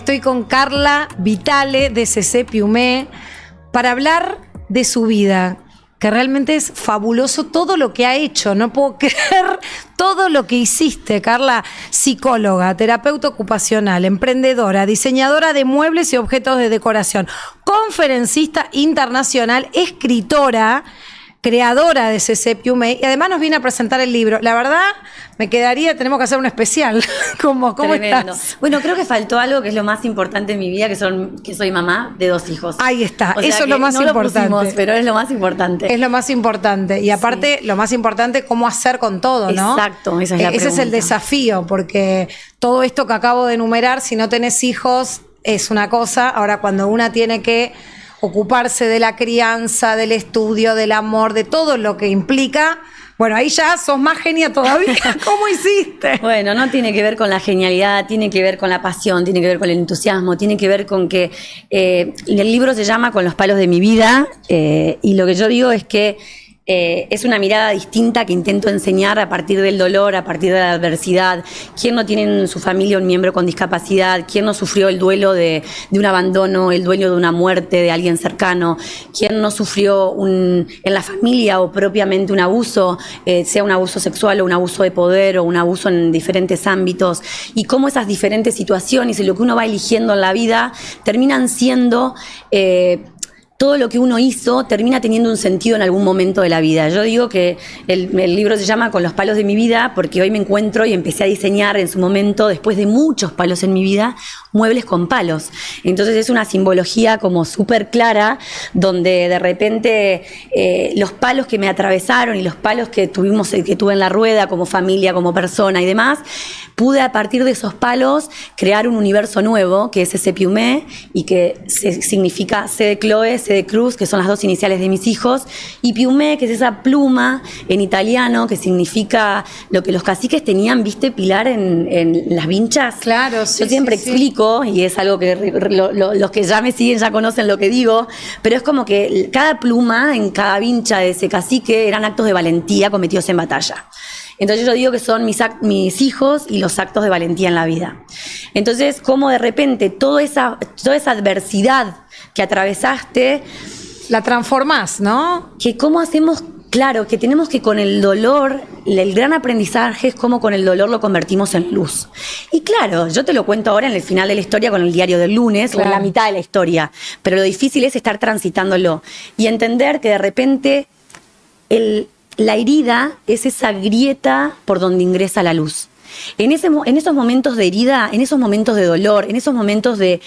Estoy con Carla Vitale de CC Piumé para hablar de su vida, que realmente es fabuloso todo lo que ha hecho. No puedo creer todo lo que hiciste, Carla. Psicóloga, terapeuta ocupacional, emprendedora, diseñadora de muebles y objetos de decoración, conferencista internacional, escritora, creadora de CC Piumé, y además nos viene a presentar el libro. La verdad, me quedaría, tenemos que hacer un especial. ¿Cómo estás? Bueno, creo que faltó algo que es lo más importante en mi vida, que soy mamá de 2 hijos. Ahí está, o sea, eso es lo más importante. Lo pusimos, pero es lo más importante. Es lo más importante. Y aparte, lo más importante, cómo hacer con todo, ¿no? Exacto, esa es la pregunta. Ese es el desafío, porque todo esto que acabo de enumerar, si no tenés hijos, es una cosa. Ahora, cuando una tiene que ocuparse de la crianza, del estudio, del amor, de todo lo que implica, bueno, ahí ya sos más genia todavía. ¿Cómo hiciste? Bueno, no tiene que ver con la genialidad, tiene que ver con la pasión, tiene que ver con el entusiasmo, tiene que ver con que el libro se llama Con los palos de mi vida, y lo que yo digo es que es una mirada distinta que intento enseñar a partir del dolor, a partir de la adversidad. ¿Quién no tiene en su familia un miembro con discapacidad? ¿Quién no sufrió el duelo de un abandono, el duelo de una muerte de alguien cercano? ¿Quién no sufrió en la familia o propiamente un abuso, sea un abuso sexual o un abuso de poder o un abuso en diferentes ámbitos? Y cómo esas diferentes situaciones y lo que uno va eligiendo en la vida terminan siendo... todo lo que uno hizo termina teniendo un sentido en algún momento de la vida. Yo digo que el libro se llama Con los palos de mi vida porque hoy me encuentro y empecé a diseñar en su momento, después de muchos palos en mi vida, muebles con palos. Entonces es una simbología como súper clara, donde de repente los palos que me atravesaron y los palos que tuve en la rueda como familia, como persona y demás, pude a partir de esos palos crear un universo nuevo, que es CC Piumé, y que significa C de Chloe, C de Cruz, que son las 2 iniciales de mis hijos, y Piumé, que es esa pluma en italiano, que significa lo que los caciques tenían, ¿viste, Pilar, en las vinchas? Claro, sí. Yo siempre explico, y es algo que los que ya me siguen ya conocen lo que digo, pero es como que cada pluma en cada vincha de ese cacique eran actos de valentía cometidos en batalla. Entonces yo digo que son mis hijos y los actos de valentía en la vida. Entonces, como de repente toda esa adversidad que atravesaste... La transformás, ¿no? Que cómo hacemos... Claro, que tenemos que con el dolor, el gran aprendizaje es cómo con el dolor lo convertimos en luz. Y claro, yo te lo cuento ahora en el final de la historia con el diario del lunes, claro, o en la mitad de la historia, pero lo difícil es estar transitándolo y entender que de repente la herida es esa grieta por donde ingresa la luz. En esos momentos de herida, en esos momentos de dolor, en esos momentos de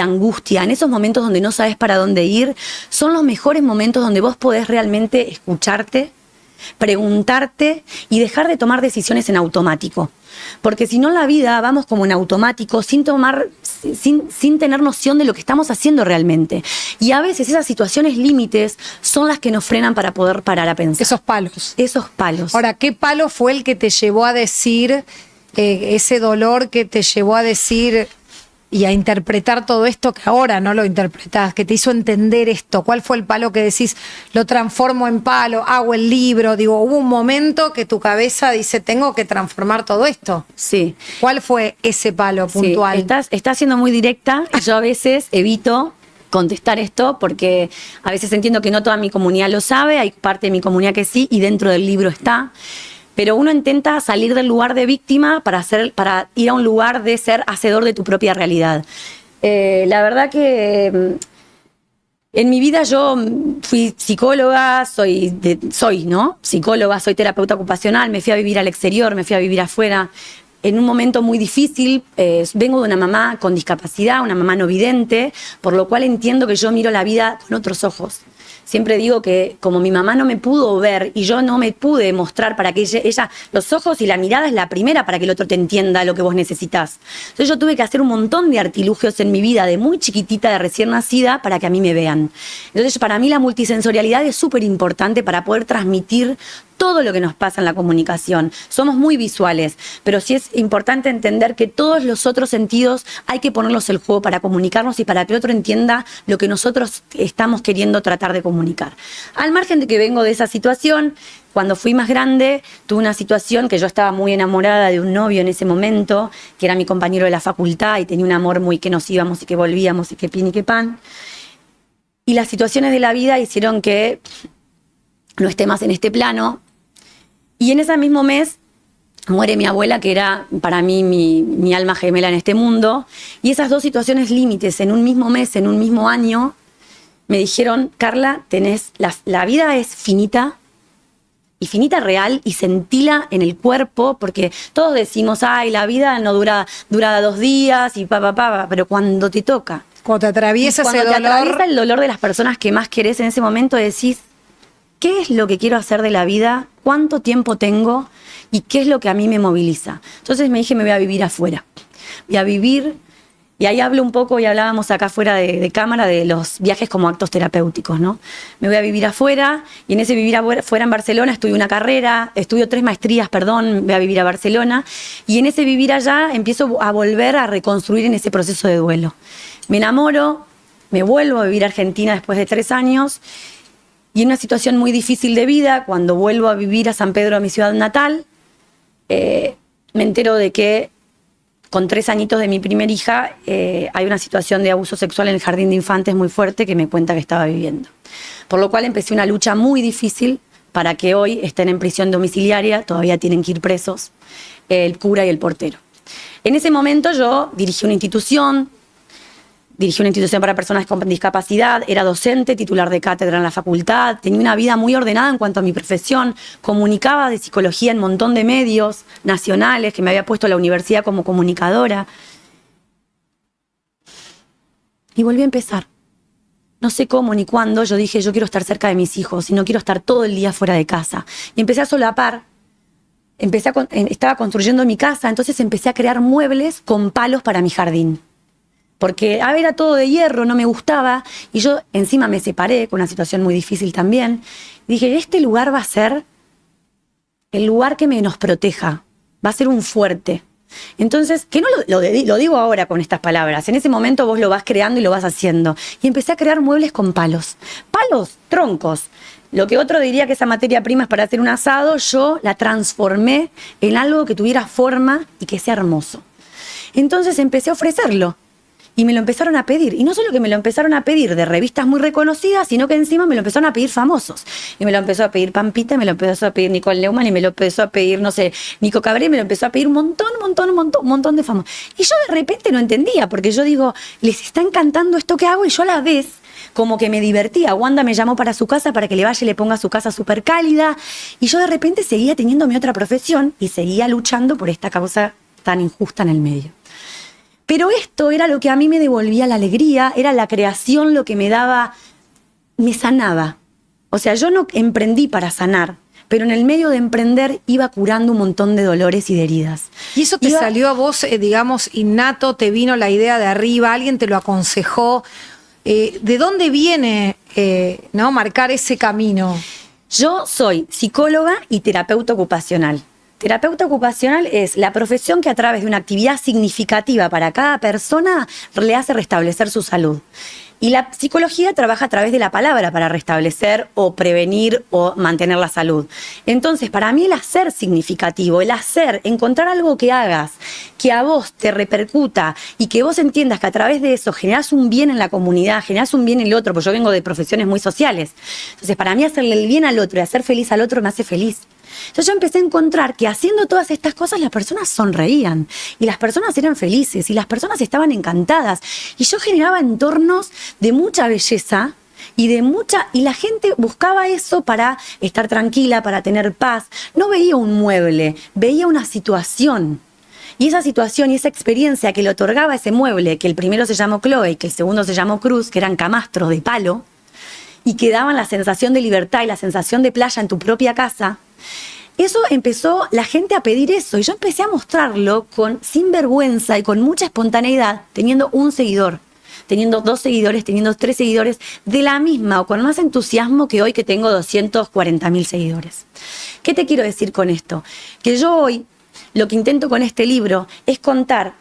angustia, en esos momentos donde no sabes para dónde ir, son los mejores momentos donde vos podés realmente escucharte, preguntarte y dejar de tomar decisiones en automático. Porque si no en la vida vamos como en automático sin tener noción de lo que estamos haciendo realmente. Y a veces esas situaciones límites son las que nos frenan para poder parar a pensar. Esos palos. Esos palos. Ahora, ¿qué palo fue el que te llevó a decir, ese dolor que te llevó a decir y a interpretar todo esto que ahora no lo interpretás, que te hizo entender esto? ¿Cuál fue el palo que decís, lo transformo en palo, hago el libro? Digo, hubo un momento que tu cabeza dice, tengo que transformar todo esto. Sí. ¿Cuál fue ese palo puntual? Sí, estás siendo muy directa. Yo a veces evito contestar esto porque a veces entiendo que no toda mi comunidad lo sabe, hay parte de mi comunidad que sí, y dentro del libro está. Pero uno intenta salir del lugar de víctima para ir a un lugar de ser hacedor de tu propia realidad. La verdad que en mi vida yo fui psicóloga, soy psicóloga, soy terapeuta ocupacional, me fui a vivir al exterior, me fui a vivir afuera. En un momento muy difícil, vengo de una mamá con discapacidad, una mamá no vidente, por lo cual entiendo que yo miro la vida con otros ojos. Siempre digo que como mi mamá no me pudo ver y yo no me pude mostrar para que ella, los ojos y la mirada es la primera para que el otro te entienda lo que vos necesitas. Entonces yo tuve que hacer un montón de artilugios en mi vida de muy chiquitita, de recién nacida, para que a mí me vean. Entonces para mí la multisensorialidad es súper importante para poder transmitir todo lo que nos pasa en la comunicación. Somos muy visuales, pero sí es importante entender que todos los otros sentidos hay que ponerlos en juego para comunicarnos y para que el otro entienda lo que nosotros estamos queriendo tratar de comunicar. Al margen de que vengo de esa situación, cuando fui más grande, tuve una situación que yo estaba muy enamorada de un novio en ese momento, que era mi compañero de la facultad y tenía un amor muy que nos íbamos y que volvíamos y que pin y que pan. Y las situaciones de la vida hicieron que no esté más en este plano. Y en ese mismo mes muere mi abuela, que era para mí mi alma gemela en este mundo. Y esas dos situaciones límites en un mismo mes, en un mismo año, me dijeron: Carla, la vida es finita, y finita real, y sentila en el cuerpo, porque todos decimos, ay, la vida no dura 2 días, y pero cuando te toca, cuando te atraviesa ese dolor, te atraviesa el dolor de las personas que más querés en ese momento, decís, ¿qué es lo que quiero hacer de la vida? ¿Cuánto tiempo tengo? ¿Y qué es lo que a mí me moviliza? Entonces me dije, me voy a vivir afuera. Voy a vivir. Y ahí hablo un poco, y hablábamos acá fuera de cámara, de los viajes como actos terapéuticos, ¿no? Me voy a vivir afuera, y en ese vivir afuera en Barcelona estudio una carrera, estudio 3 maestrías, voy a vivir a Barcelona, y en ese vivir allá empiezo a volver a reconstruir en ese proceso de duelo. Me enamoro, me vuelvo a vivir a Argentina después de 3 años, y en una situación muy difícil de vida, cuando vuelvo a vivir a San Pedro, a mi ciudad natal, me entero de que con 3 añitos de mi primer hija, hay una situación de abuso sexual en el jardín de infantes muy fuerte que me cuenta que estaba viviendo. Por lo cual empecé una lucha muy difícil para que hoy estén en prisión domiciliaria, todavía tienen que ir presos, el cura y el portero. En ese momento yo dirigí una institución para personas con discapacidad, era docente, titular de cátedra en la facultad, tenía una vida muy ordenada en cuanto a mi profesión, comunicaba de psicología en un montón de medios nacionales, que me había puesto la universidad como comunicadora. Y volví a empezar. No sé cómo ni cuándo, yo dije, yo quiero estar cerca de mis hijos y no quiero estar todo el día fuera de casa. Y empecé a solapar. Estaba construyendo mi casa, entonces empecé a crear muebles con palos para mi jardín. Porque era todo de hierro, no me gustaba, y yo encima me separé con una situación muy difícil también. Y dije, este lugar va a ser el lugar que nos proteja, va a ser un fuerte. Entonces, que no lo digo ahora con estas palabras, en ese momento vos lo vas creando y lo vas haciendo. Y empecé a crear muebles con palos, troncos. Lo que otro diría que esa materia prima es para hacer un asado, yo la transformé en algo que tuviera forma y que sea hermoso. Entonces empecé a ofrecerlo. Y me lo empezaron a pedir. Y no solo que me lo empezaron a pedir de revistas muy reconocidas, sino que encima me lo empezaron a pedir famosos. Y me lo empezó a pedir Pampita, me lo empezó a pedir Nicole Neumann, y me lo empezó a pedir, no sé, Nico Cabré, me lo empezó a pedir un montón de famosos. Y yo de repente no entendía, porque yo digo, les está encantando esto que hago, y yo a la vez como que me divertía. Wanda me llamó para su casa para que le vaya y le ponga su casa súper cálida. Y yo de repente seguía teniendo mi otra profesión y seguía luchando por esta causa tan injusta en el medio. Pero esto era lo que a mí me devolvía la alegría, era la creación lo que me sanaba. O sea, yo no emprendí para sanar, pero en el medio de emprender iba curando un montón de dolores y de heridas. ¿Y eso te salió a vos, digamos, innato? ¿Te vino la idea de arriba? ¿Alguien te lo aconsejó? ¿De dónde viene ¿no? marcar ese camino? Yo soy psicóloga y terapeuta ocupacional. Terapeuta ocupacional es la profesión que a través de una actividad significativa para cada persona le hace restablecer su salud. Y la psicología trabaja a través de la palabra para restablecer o prevenir o mantener la salud. Entonces, para mí el hacer significativo, el hacer, encontrar algo que hagas, que a vos te repercuta y que vos entiendas que a través de eso generás un bien en la comunidad, generás un bien en el otro, porque yo vengo de profesiones muy sociales. Entonces, para mí hacerle el bien al otro y hacer feliz al otro me hace feliz. Entonces yo empecé a encontrar que haciendo todas estas cosas las personas sonreían y las personas eran felices y las personas estaban encantadas y yo generaba entornos de mucha belleza y la gente buscaba eso para estar tranquila, para tener paz. No veía un mueble, veía una situación. Y esa situación y esa experiencia que le otorgaba ese mueble, que el primero se llamó Chloe y que el segundo se llamó Cruz, que eran camastros de palo, y que daban la sensación de libertad y la sensación de playa en tu propia casa, eso empezó la gente a pedir eso. Y yo empecé a mostrarlo sin vergüenza y con mucha espontaneidad, teniendo un seguidor. teniendo 2 seguidores, teniendo 3 seguidores, de la misma o con más entusiasmo que hoy que tengo 240.000 seguidores. ¿Qué te quiero decir con esto? Que yo hoy lo que intento con este libro es contar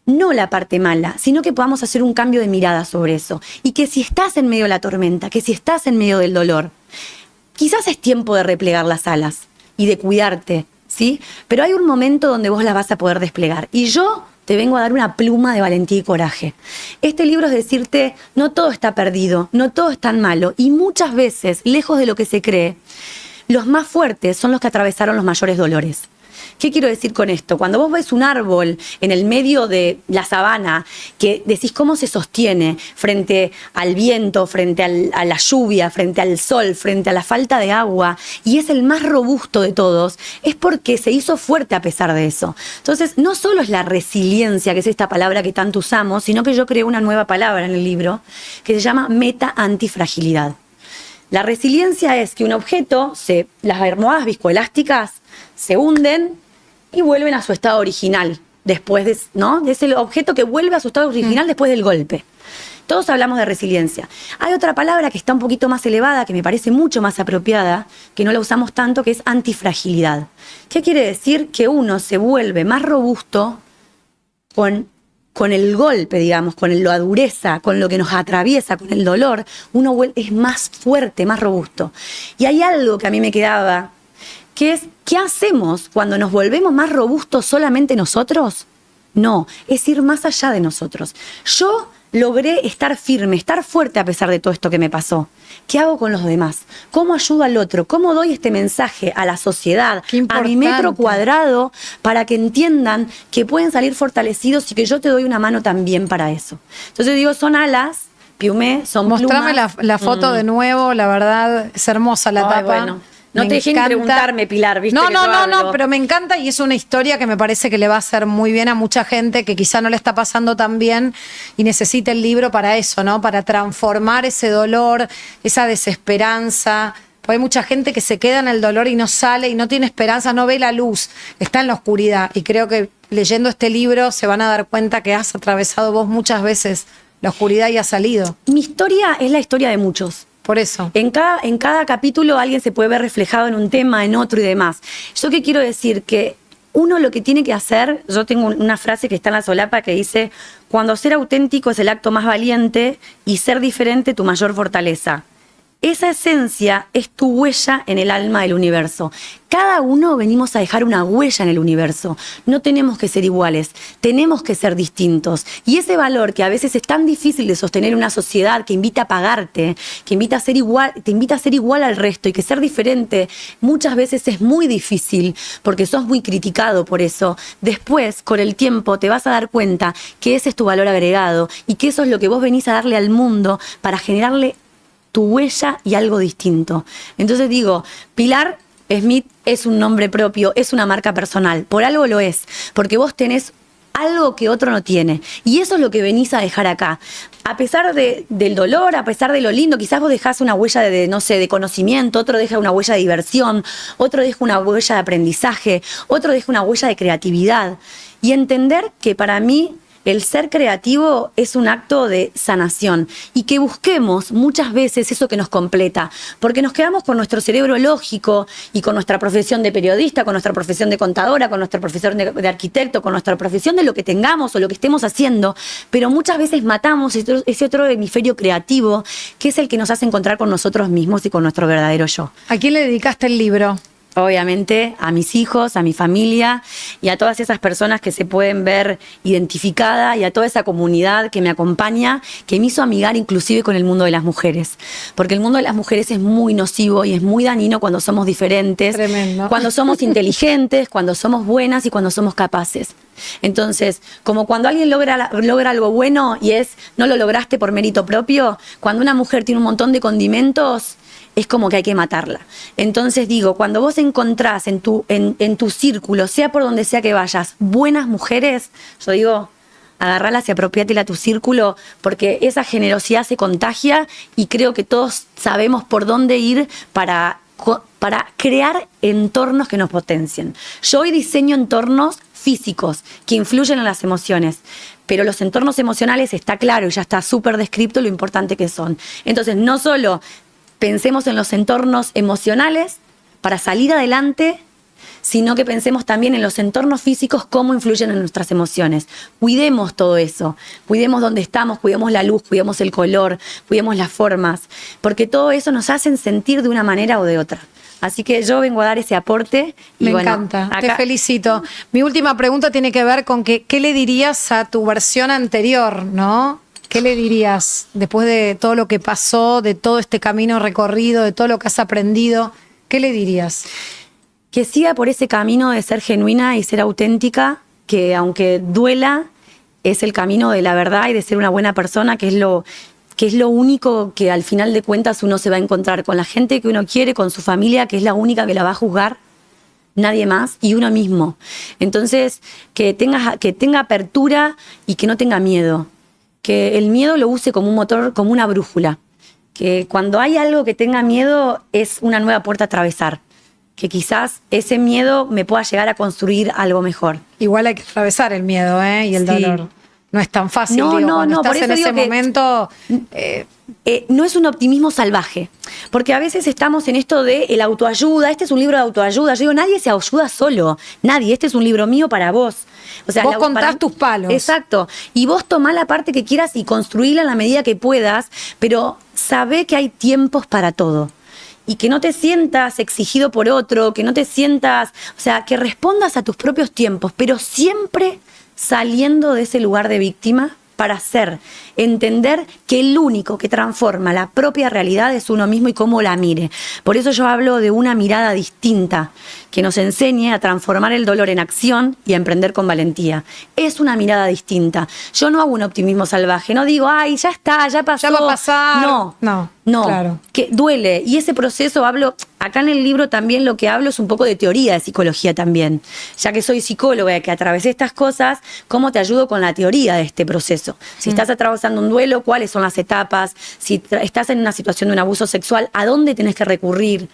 no la parte mala, sino que podamos hacer un cambio de mirada sobre eso. Y que si estás en medio de la tormenta, que si estás en medio del dolor, quizás es tiempo de replegar las alas y de cuidarte, ¿sí? Pero hay un momento donde vos las vas a poder desplegar. Y yo te vengo a dar una pluma de valentía y coraje. Este libro es decirte, no todo está perdido, no todo es tan malo. Y muchas veces, lejos de lo que se cree, los más fuertes son los que atravesaron los mayores dolores. ¿Qué quiero decir con esto? Cuando vos ves un árbol en el medio de la sabana, que decís cómo se sostiene frente al viento, frente a la lluvia, frente al sol, frente a la falta de agua, y es el más robusto de todos, es porque se hizo fuerte a pesar de eso. Entonces, no solo es la resiliencia, que es esta palabra que tanto usamos, sino que yo creé una nueva palabra en el libro, que se llama meta-antifragilidad. La resiliencia es que un objeto, las almohadas viscoelásticas, se hunden y vuelven a su estado original después de, ¿no? De ese objeto que vuelve a su estado original después del golpe. Todos hablamos de resiliencia. Hay otra palabra que está un poquito más elevada, que me parece mucho más apropiada, que no la usamos tanto, que es antifragilidad. ¿Qué quiere decir? Que uno se vuelve más robusto con el golpe, digamos, con la dureza, con lo que nos atraviesa, con el dolor. Uno es más fuerte, más robusto. Y hay algo que a mí me quedaba, que es, ¿qué hacemos cuando nos volvemos más robustos solamente nosotros? No, es ir más allá de nosotros. Yo logré estar firme, estar fuerte a pesar de todo esto que me pasó. ¿Qué hago con los demás? ¿Cómo ayudo al otro? ¿Cómo doy este mensaje a la sociedad, a mi metro cuadrado, para que entiendan que pueden salir fortalecidos y que yo te doy una mano también para eso? Entonces digo, son alas, Piumé, son Mostrame plumas. la foto de nuevo, la verdad, es hermosa la tapa. Bueno. No te dejé ni preguntarme, Pilar, ¿viste? No, pero me encanta y es una historia que me parece que le va a hacer muy bien a mucha gente que quizá no le está pasando tan bien y necesita el libro para eso, ¿no? Para transformar ese dolor, esa desesperanza. Porque hay mucha gente que se queda en el dolor y no sale y no tiene esperanza, no ve la luz, está en la oscuridad. Y creo que leyendo este libro se van a dar cuenta que has atravesado vos muchas veces la oscuridad y has salido. Mi historia es la historia de muchos. Por eso. En cada capítulo alguien se puede ver reflejado en un tema, en otro y demás. ¿Yo qué quiero decir? Que uno lo que tiene que hacer, yo tengo una frase que está en la solapa que dice, cuando ser auténtico es el acto más valiente y ser diferente tu mayor fortaleza. Esa esencia es tu huella en el alma del universo. Cada uno venimos a dejar una huella en el universo. No tenemos que ser iguales, tenemos que ser distintos. Y ese valor que a veces es tan difícil de sostener en una sociedad que invita a pagarte, que invita a ser igual, te invita a ser igual al resto y que ser diferente muchas veces es muy difícil porque sos muy criticado por eso. Después, con el tiempo, te vas a dar cuenta que ese es tu valor agregado y que eso es lo que vos venís a darle al mundo para generarle tu huella y algo distinto. Entonces digo, Pilar Smith es un nombre propio, es una marca personal. Por algo lo es, porque vos tenés algo que otro no tiene. Y eso es lo que venís a dejar acá. A pesar del dolor, a pesar de lo lindo, quizás vos dejás una huella de conocimiento, otro deja una huella de diversión, otro deja una huella de aprendizaje, otro deja una huella de creatividad. Y entender que para mí el ser creativo es un acto de sanación y que busquemos muchas veces eso que nos completa, porque nos quedamos con nuestro cerebro lógico y con nuestra profesión de periodista, con nuestra profesión de contadora, con nuestra profesión de arquitecto, con nuestra profesión de lo que tengamos o lo que estemos haciendo, pero muchas veces matamos ese otro hemisferio creativo que es el que nos hace encontrar con nosotros mismos y con nuestro verdadero yo. ¿A quién le dedicaste el libro? Obviamente a mis hijos, a mi familia y a todas esas personas que se pueden ver identificadas y a toda esa comunidad que me acompaña, que me hizo amigar inclusive con el mundo de las mujeres. Porque el mundo de las mujeres es muy nocivo y es muy dañino cuando somos diferentes, tremendo, cuando somos inteligentes, cuando somos buenas y cuando somos capaces. Entonces, como cuando alguien logra algo bueno y no lo lograste por mérito propio, cuando una mujer tiene un montón de condimentos, es como que hay que matarla. Entonces digo, cuando vos encontrás en tu círculo, sea por donde sea que vayas, buenas mujeres, yo digo, agarralas y apropiátela a tu círculo, porque esa generosidad se contagia y creo que todos sabemos por dónde ir para crear entornos que nos potencien. Yo hoy diseño entornos físicos que influyen en las emociones, pero los entornos emocionales está claro y ya está súper descrito lo importante que son. Entonces, no solo pensemos en los entornos emocionales para salir adelante, sino que pensemos también en los entornos físicos, cómo influyen en nuestras emociones. Cuidemos todo eso, cuidemos dónde estamos, cuidemos la luz, cuidemos el color, cuidemos las formas, porque todo eso nos hacen sentir de una manera o de otra. Así que yo vengo a dar ese aporte. Y Me bueno, encanta, acá, te felicito. Mi última pregunta tiene que ver con qué le dirías a tu versión anterior, ¿no? ¿Qué le dirías después de todo lo que pasó, de todo este camino recorrido, de todo lo que has aprendido? ¿Qué le dirías? Que siga por ese camino de ser genuina y ser auténtica, que aunque duela, es el camino de la verdad y de ser una buena persona, que es lo único que al final de cuentas uno se va a encontrar con la gente que uno quiere, con su familia, que es la única que la va a juzgar, nadie más, y uno mismo. Entonces, que tenga apertura y que no tenga miedo. Que el miedo lo use como un motor, como una brújula. Que cuando hay algo que tenga miedo, es una nueva puerta a atravesar. Que quizás ese miedo me pueda llegar a construir algo mejor. Igual hay que atravesar el miedo, y el dolor. No es tan fácil, No, cuando por estás eso en ese digo que momento. No es un optimismo salvaje, porque a veces estamos en esto de el autoayuda. Este es un libro de autoayuda. Yo digo, nadie se ayuda solo, nadie. Este es un libro mío para vos. O sea, vos contás tus palos. Exacto. Y vos tomá la parte que quieras y construíla en la medida que puedas, pero sabé que hay tiempos para todo. Y que no te sientas exigido por otro, que no te sientas, o sea, que respondas a tus propios tiempos, pero siempre saliendo de ese lugar de víctima para entender que el único que transforma la propia realidad es uno mismo y cómo la mire. Por eso yo hablo de una mirada distinta que nos enseñe a transformar el dolor en acción y a emprender con valentía. Es una mirada distinta. Yo no hago un optimismo salvaje, no digo, ay, ya está, ya pasó. Ya va a pasar. No, claro. Que duele. Y ese proceso acá en el libro también lo que hablo es un poco de teoría de psicología también. Ya que soy psicóloga y que atravesé estas cosas, ¿cómo te ayudo con la teoría de este proceso? Si estás atravesando un duelo, ¿cuáles son las etapas? Si estás en una situación de un abuso sexual, ¿a dónde tenés que recurrir?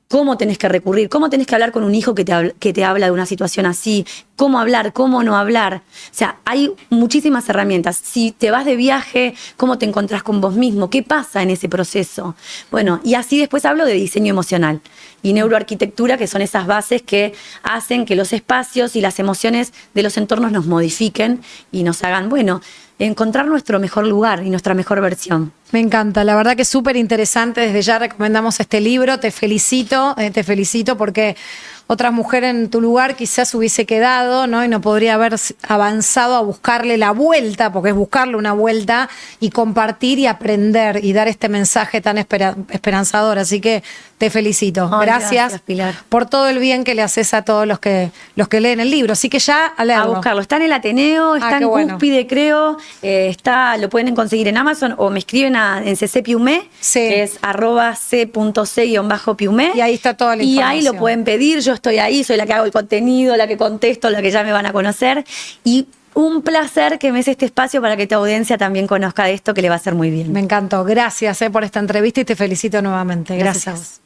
¿Cómo tenés que recurrir? ¿Cómo tenés que hablar con un hijo que te habla de una situación así? ¿Cómo hablar? ¿Cómo no hablar? O sea, hay muchísimas herramientas. Si te vas de viaje, ¿cómo te encontrás con vos mismo? ¿Qué pasa en ese proceso? Bueno, y así después hablo de diseño emocional y neuroarquitectura, que son esas bases que hacen que los espacios y las emociones de los entornos nos modifiquen y nos hagan, encontrar nuestro mejor lugar y nuestra mejor versión. Me encanta, la verdad que es súper interesante. Desde ya recomendamos este libro. Te felicito porque otra mujer en tu lugar quizás hubiese quedado, ¿no? Y no podría haber avanzado a buscarle la vuelta, porque es buscarle una vuelta y compartir y aprender y dar este mensaje tan esperanzador. Así que te felicito. Ay, gracias Pilar, por todo el bien que le haces a todos los que leen el libro. Así que ya a leerlo. A buscarlo. Está en el Ateneo, está en Cúspide, creo. Lo pueden conseguir en Amazon o me escriben en CC Piumé, que es @c.c_piumé. Y ahí está toda la información. Y ahí lo pueden pedir. Yo estoy ahí, soy la que hago el contenido, la que contesto, la que ya me van a conocer. Y un placer que me des este espacio para que tu audiencia también conozca de esto, que le va a hacer muy bien. Me encantó. Gracias por esta entrevista y te felicito nuevamente. Gracias. Gracias a vos.